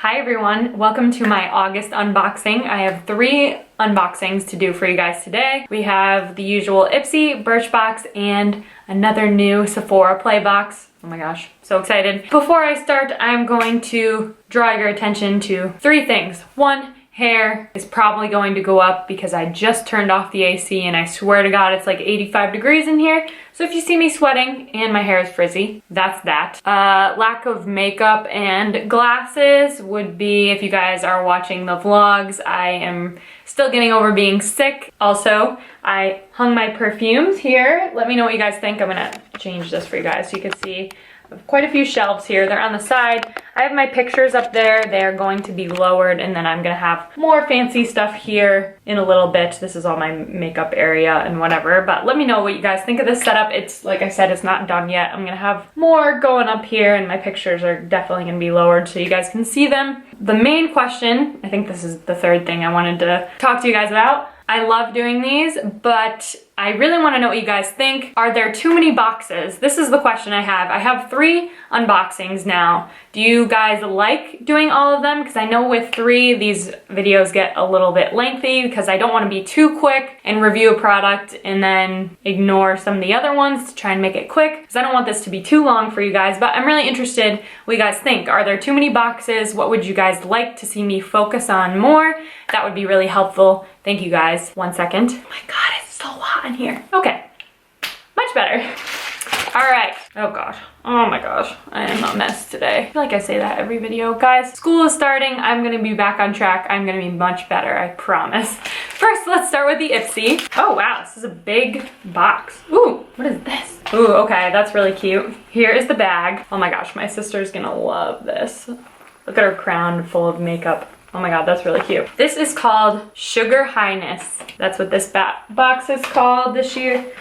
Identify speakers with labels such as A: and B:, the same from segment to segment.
A: Hi everyone, welcome to my August unboxing. I have 3 unboxings to do for you guys today. We have the usual Ipsy, Birchbox, and another new Sephora Play box. Oh my gosh, so excited. Before I start, I'm going to draw your attention to 3 things. 1, hair is probably going to go up because I just turned off the AC and I swear to God it's like 85 degrees in here. So if you see me sweating and my hair is frizzy, that's that. Lack of makeup and glasses would be if you guys are watching the vlogs. I am still getting over being sick. Also, I hung my perfumes here. Let me know what you guys think. I'm gonna change this for you guys so you can see. Quite a few shelves here. They're on the side. I have my pictures up there. They're going to be lowered, and then I'm gonna have more fancy stuff here in a little bit. This is all my makeup area and whatever, but let me know what you guys think of this setup. It's, like I said, it's not done yet. I'm gonna have more going up here, and my pictures are definitely gonna be lowered so you guys can see them. The main question, I think this is the 3rd thing I wanted to talk to you guys about. I love doing these, but I really want to know what you guys think. Are there too many boxes? This is the question I have. I have 3 unboxings now. Do you guys like doing all of them? Because I know with 3, these videos get a little bit lengthy because I don't want to be too quick and review a product and then ignore some of the other ones to try and make it quick, because I don't want this to be too long for you guys. But I'm really interested what you guys think. Are there too many boxes? What would you guys like to see me focus on more? That would be really helpful. Thank you guys. 1 second. Oh my God, it's so hot in here. Okay, much better. All right. Oh gosh. Oh my gosh. I am a mess today. I feel like I say that every video. Guys, school is starting. I'm gonna be back on track. I'm gonna be much better, I promise. First, let's start with the Ipsy. Oh wow, this is a big box. Ooh, what is this? Ooh, okay, that's really cute. Here is the bag. Oh my gosh, my sister's gonna love this. Look at her crown full of makeup. Oh my God, that's really cute. This is called Sugar Highness. That's what this box is called this year.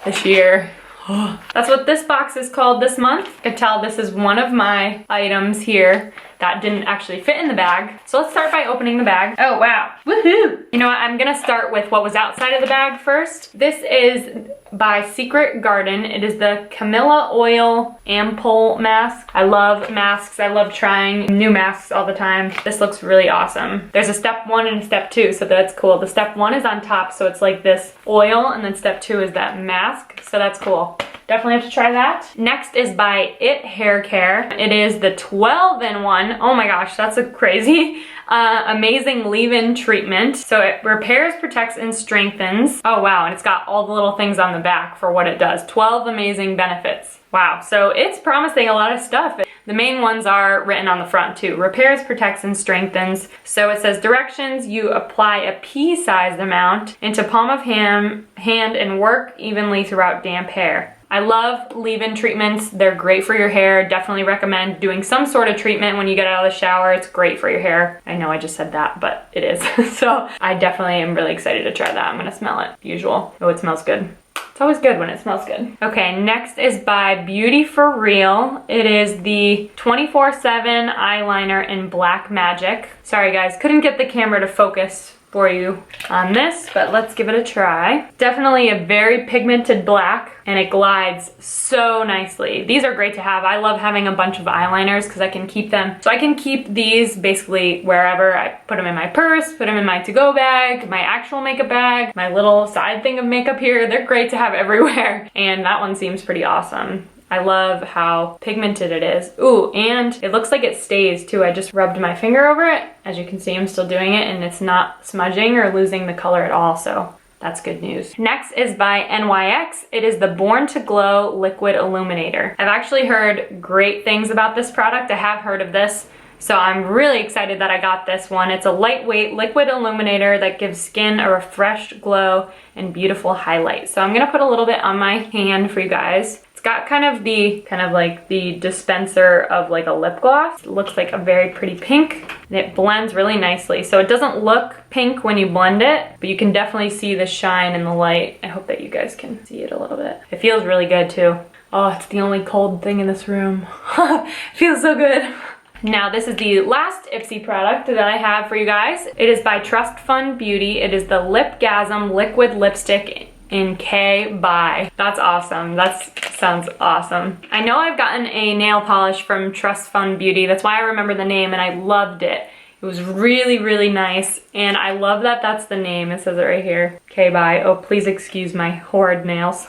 A: That's what this box is called this month. You can tell this is one of my items here that didn't actually fit in the bag. So let's start by opening the bag. Oh wow, woohoo! You know what, I'm gonna start with what was outside of the bag first. This is by Secret Garden. It is the Camilla Oil Ampoule Mask. I love masks. I love trying new masks all the time. This looks really awesome. There's a step 1 and a step 2, so that's cool. The step 1 is on top, so it's like this oil, and then step 2 is that mask, so that's cool. Definitely have to try that. Next is by It Hair Care. It is the 12-in-1. Oh my gosh, that's a crazy, amazing leave-in treatment. So it repairs, protects, and strengthens. Oh wow, and it's got all the little things on the back for what it does. 12 amazing benefits. Wow, so it's promising a lot of stuff. The main ones are written on the front too. Repairs, protects, and strengthens. So it says directions: you apply a pea-sized amount into palm of hand and work evenly throughout damp hair. I love leave-in treatments. They're great for your hair. Definitely recommend doing some sort of treatment when you get out of the shower. It's great for your hair. I know I just said that, but it is. So I definitely am really excited to try that. I'm gonna smell it. Usual. Oh, it smells good. It's always good when it smells good. Okay, next is by Beauty For Real. It is the 24/7 eyeliner in Black Magic. Sorry guys, couldn't get the camera to focus for you on this, but let's give it a try. Definitely a very pigmented black, and it glides so nicely. These are great to have. I love having a bunch of eyeliners because I can keep them. So I can keep these basically wherever. I put them in my purse, put them in my to-go bag, my actual makeup bag, my little side thing of makeup here. They're great to have everywhere. And that one seems pretty awesome. I love how pigmented it is. Ooh, and it looks like it stays too. I just rubbed my finger over it. As you can see, I'm still doing it, and it's not smudging or losing the color at all, so that's good news. Next is by NYX. It is the Born to Glow Liquid Illuminator. I've actually heard great things about this product. I have heard of this, so I'm really excited that I got this one. It's a lightweight liquid illuminator that gives skin a refreshed glow and beautiful highlight. So I'm gonna put a little bit on my hand for you guys. It's got kind of like the dispenser of like a lip gloss. It looks like a very pretty pink, and it blends really nicely. So it doesn't look pink when you blend it, but you can definitely see the shine in the light. I hope that you guys can see it a little bit. It feels really good too. Oh, it's the only cold thing in this room. It feels so good. Now this is the last Ipsy product that I have for you guys. It is by Trust Fund Beauty. It is the Lipgasm Liquid Lipstick in K by. That's awesome. That sounds awesome. I know I've gotten a nail polish from Trust Fund Beauty. That's why I remember the name and I loved it. It was really, really nice, and I love that that's the name. It says it right here, K by. Oh, please excuse my horrid nails.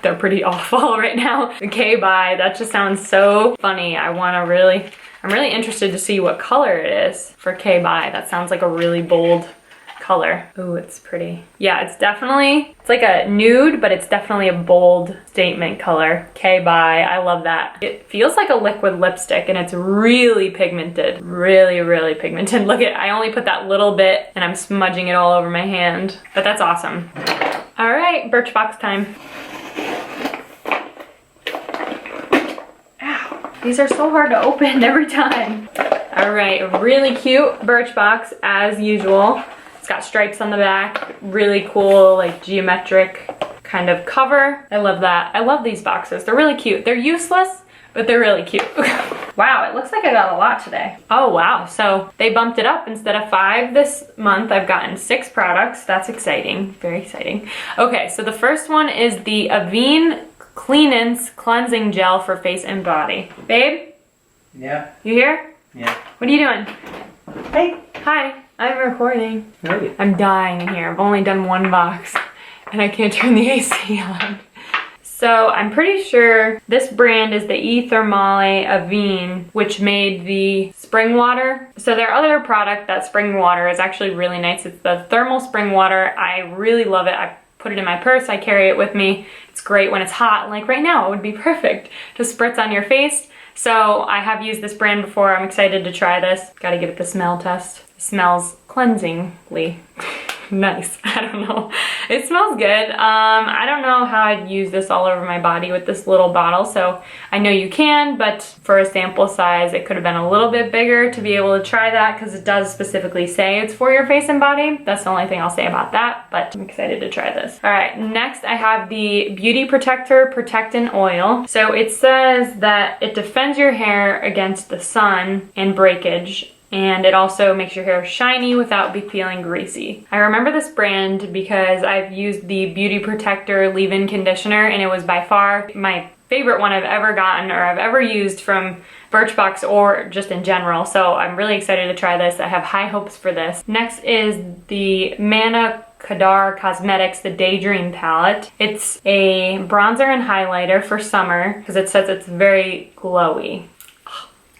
A: They're pretty awful right now. The K by, that just sounds so funny. I'm really interested to see what color it is for K by. That sounds like a really bold color. Ooh, it's pretty. Yeah, it's like a nude, but it's definitely a bold statement color. K by, I love that. It feels like a liquid lipstick and it's really pigmented. Really, really pigmented. Look I only put that little bit and I'm smudging it all over my hand, but that's awesome. All right, Birchbox time. Ow, these are so hard to open every time. All right, a really cute Birchbox as usual. It's got stripes on the back, really cool, like geometric kind of cover. I love that. I love these boxes. They're really cute. They're useless, but they're really cute. Wow, it looks like I got a lot today. Oh wow, so they bumped it up. Instead of 5 this month, I've gotten 6 products. That's exciting, very exciting. Okay, so the first one is the Avene Cleanance Cleansing Gel for face and body. Babe?
B: Yeah.
A: You here?
B: Yeah.
A: What are you doing?
B: Hey.
A: Hi, I'm recording.
B: Hey.
A: I'm dying in here. I've only done 1 box and I can't turn the AC on. So I'm pretty sure this brand is the E-Thermale Avene, which made the spring water. So their other product, that spring water, is actually really nice. It's the thermal spring water. I really love it. I put it in my purse. I carry it with me. It's great when it's hot. Like right now, it would be perfect to spritz on your face. So I have used this brand before. I'm excited to try this. Gotta give it the smell test. It smells cleansingly nice. I don't know. It smells good. I don't know how I'd use this all over my body with this little bottle, so I know you can, but for a sample size, it could have been a little bit bigger to be able to try that because it does specifically say it's for your face and body. That's the only thing I'll say about that, but I'm excited to try this. All right, next I have the Beauty Protector Protectant Oil. So it says that it defends your hair against the sun and breakage, and it also makes your hair shiny without feeling greasy. I remember this brand because I've used the Beauty Protector leave-in conditioner, and it was by far my favorite one I've ever gotten or I've ever used from Birchbox or just in general. So I'm really excited to try this. I have high hopes for this. Next is the Manna Kadar Cosmetics, the Daydream palette. It's a bronzer and highlighter for summer because it says it's very glowy.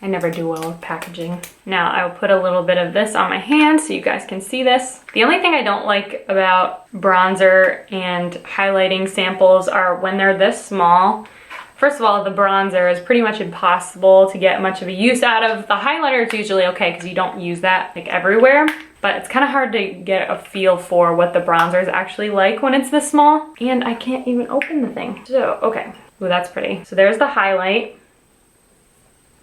A: I never do well with packaging. Now I'll put a little bit of this on my hand so you guys can see this. The only thing I don't like about bronzer and highlighting samples are when they're this small. First of all, the bronzer is pretty much impossible to get much of a use out of. The highlighter is usually okay because you don't use that like everywhere, but it's kind of hard to get a feel for what the bronzer is actually like when it's this small. And I can't even open the thing. So, okay. Ooh, that's pretty. So there's the highlight.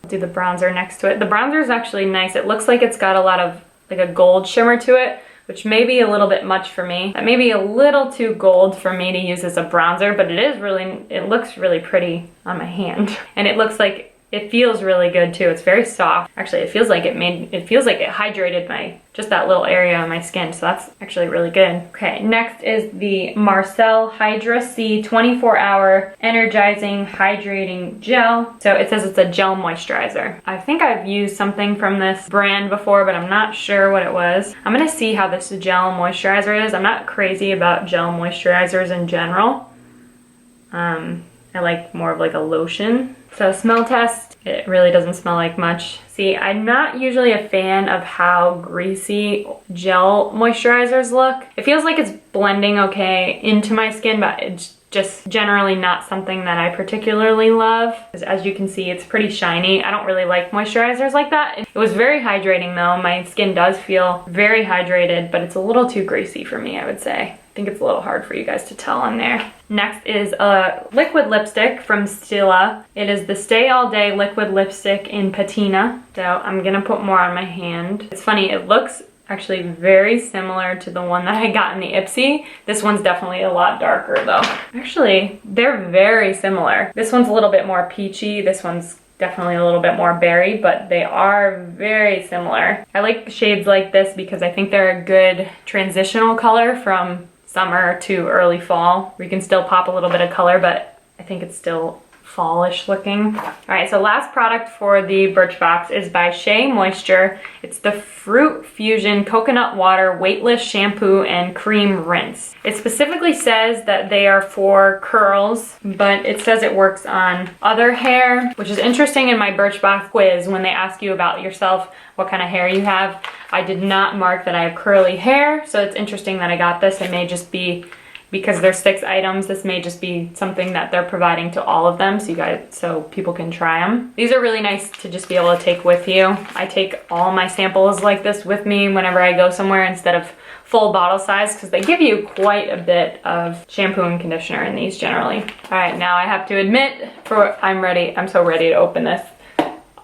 A: Do the bronzer next to it. The bronzer is actually nice. It looks like it's got a lot of like a gold shimmer to it, which may be a little bit much for me. That may be a little too gold for me to use as a bronzer, but it looks really pretty on my hand. And it looks like it feels really good too. It's very soft. Actually, it feels like it hydrated just that little area on my skin. So that's actually really good. Okay, next is the Marcel Hydra C 24-hour energizing hydrating gel. So it says it's a gel moisturizer. I think I've used something from this brand before, but I'm not sure what it was. I'm gonna see how this gel moisturizer is. I'm not crazy about gel moisturizers in general. I like more of like a lotion. So smell test, it really doesn't smell like much. See, I'm not usually a fan of how greasy gel moisturizers look. It feels like it's blending okay into my skin, but it's just generally not something that I particularly love. As you can see, it's pretty shiny. I don't really like moisturizers like that. It was very hydrating though. My skin does feel very hydrated, but it's a little too greasy for me, I would say. I think it's a little hard for you guys to tell on there. Next is a liquid lipstick from Stila. It is the Stay All Day liquid lipstick in patina. So I'm gonna put more on my hand. It's funny, it looks actually very similar to the one that I got in the Ipsy. This one's definitely a lot darker though. Actually, they're very similar. This one's a little bit more peachy. This one's definitely a little bit more berry, but they are very similar. I like shades like this because I think they're a good transitional color from summer to early fall. We can still pop a little bit of color, but I think it's still fallish looking. All right, so last product for the Birchbox is by Shea Moisture. It's the Fruit Fusion Coconut Water Weightless Shampoo and Cream Rinse. It specifically says that they are for curls, but it says it works on other hair, which is interesting. In my Birchbox quiz, when they ask you about yourself, what kind of hair you have, I did not mark that I have curly hair, so it's interesting that I got this. It may just be because there's 6 items, this may just be something that they're providing to all of them so people can try them. These are really nice to just be able to take with you. I take all my samples like this with me whenever I go somewhere instead of full bottle size, because they give you quite a bit of shampoo and conditioner in these generally. All right, now I have to admit, I'm so ready to open this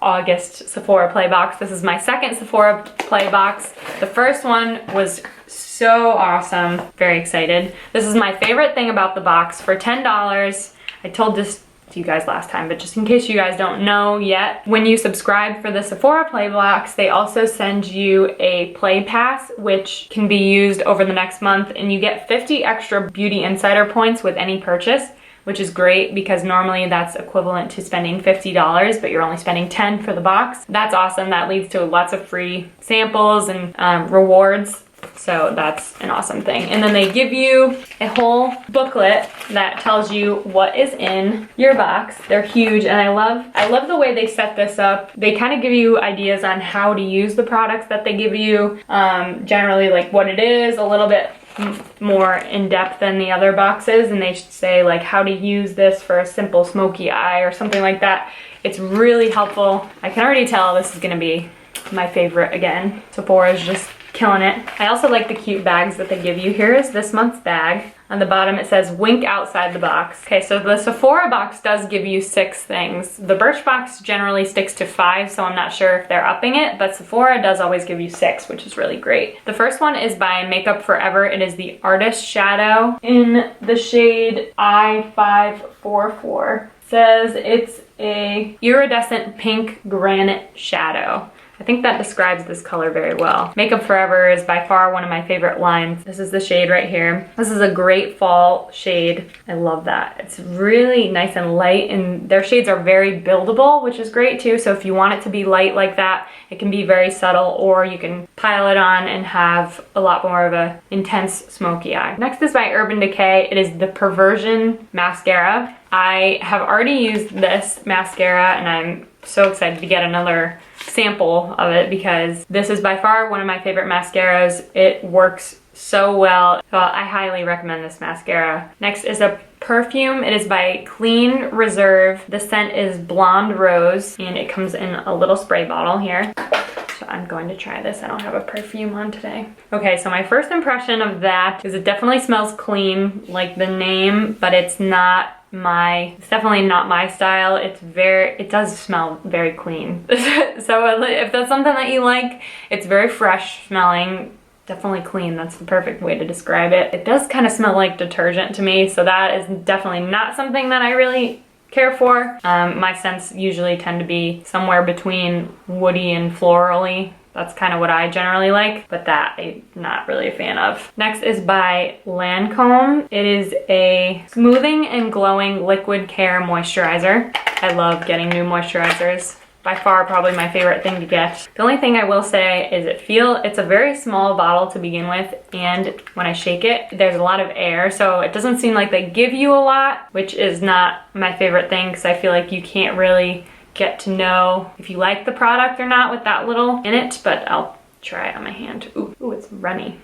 A: August Sephora Play Box. This is my second Sephora Play Box. The first one was so awesome. Very excited. This is my favorite thing about the box. For $10, I told this to you guys last time, but just in case you guys don't know yet, when you subscribe for the Sephora Play Box, they also send you a Play Pass, which can be used over the next month, and you get 50 extra Beauty Insider points with any purchase, which is great because normally that's equivalent to spending $50, but you're only spending $10 for the box. That's awesome. That leads to lots of free samples and rewards. So that's an awesome thing. And then they give you a whole booklet that tells you what is in your box. They're huge, and I love the way they set this up. They kind of give you ideas on how to use the products that they give you. Generally, like what it is, a little bit more in depth than the other boxes, and they say like how to use this for a simple smoky eye or something like that. It's really helpful. I can already tell this is gonna be my favorite again. Sephora's just killing it. I also like the cute bags that they give you. Here is this month's bag. On the bottom it says wink outside the box. Okay, so the Sephora box does give you 6 things. The Birchbox generally sticks to 5, so I'm not sure if they're upping it, but Sephora does always give you 6, which is really great. The first one is by Makeup Forever. It is the Artist Shadow in the shade I544. It says it's a iridescent pink granite shadow. I think that describes this color very well. Makeup Forever is by far one of my favorite lines. This is the shade right here. This is a great fall shade. I love that. It's really nice and light, and their shades are very buildable, which is great too. So if you want it to be light like that, it can be very subtle, or you can pile it on and have a lot more of a intense smoky eye. Next is by Urban Decay. It is the Perversion Mascara. I have already used this mascara, and I'm so excited to get another sample of it because this is by far one of my favorite mascaras. It works so well. So I highly recommend this mascara. Next is a perfume. It is by Clean Reserve. The scent is Blonde Rose, and it comes in a little spray bottle here. So I'm going to try this. I don't have a perfume on today. Okay, so my first impression of that is it definitely smells clean, like the name, but it's definitely not my style. It does smell very clean. So if that's something that you like, it's very fresh smelling, definitely clean. That's the perfect way to describe it. It does kind of smell like detergent to me, so that is definitely not something that I really care for. My scents usually tend to be somewhere between woody and florally. That's kind of what I generally like, but that I'm not really a fan of. Next is by Lancome. It is a smoothing and glowing liquid care moisturizer. I love getting new moisturizers. By far, probably my favorite thing to get. The only thing I will say is it's a very small bottle to begin with, and when I shake it, there's a lot of air, so it doesn't seem like they give you a lot, which is not my favorite thing because I feel like you can't really get to know if you like the product or not with that little in it, but I'll try it on my hand. Ooh, it's runny.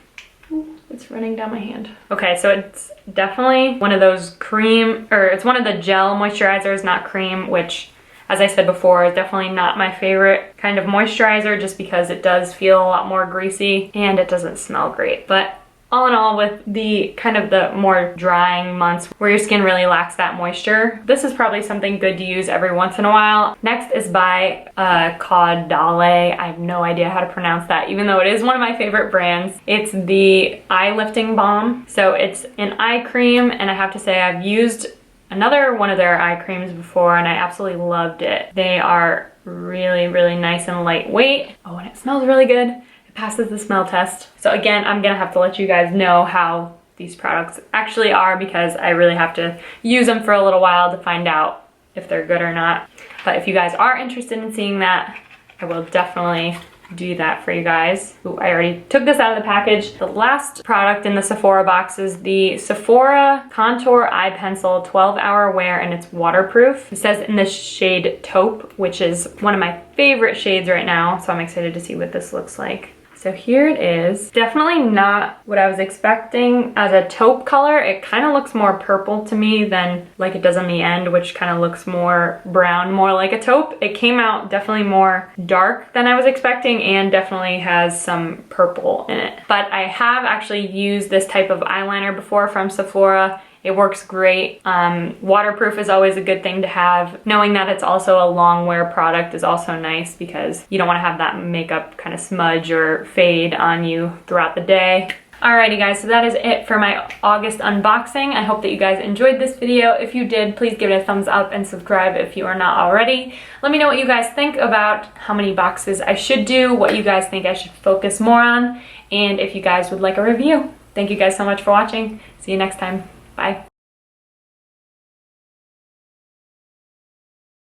A: Ooh, it's running down my hand. Okay, so it's definitely one of those it's one of the gel moisturizers, not cream, which, as I said before, is definitely not my favorite kind of moisturizer just because it does feel a lot more greasy and it doesn't smell great. But all in all, with the kind of the more drying months where your skin really lacks that moisture, this is probably something good to use every once in a while. Next is by Caudale. I have no idea how to pronounce that, even though it is one of my favorite brands. It's the eye lifting balm. So it's an eye cream, and I have to say I've used another one of their eye creams before, and I absolutely loved it. They are really, really nice and lightweight. Oh, and it smells really good. Passes the smell test. So again, I'm gonna have to let you guys know how these products actually are, because I really have to use them for a little while to find out if they're good or not. But if you guys are interested in seeing that, I will definitely do that for you guys. Ooh, I already took this out of the package. The last product in the Sephora box is the Sephora Contour Eye Pencil 12-hour wear, and it's waterproof. It says in the shade Taupe, which is one of my favorite shades right now, so I'm excited to see what this looks like. So here it is. Definitely not what I was expecting as a taupe color. It kind of looks more purple to me than like it does on the end, which kind of looks more brown, more like a taupe. It came out definitely more dark than I was expecting, and definitely has some purple in it. But I have actually used this type of eyeliner before from Sephora. It works great. Waterproof is always a good thing to have. Knowing that it's also a long wear product is also nice, because you don't want to have that makeup kind of smudge or fade on you throughout the day. Alrighty guys, so that is it for my August unboxing. I hope that you guys enjoyed this video. If you did, please give it a thumbs up and subscribe if you are not already. Let me know what you guys think about how many boxes I should do, what you guys think I should focus more on, and if you guys would like a review. Thank you guys so much for watching. See you next time. Bye.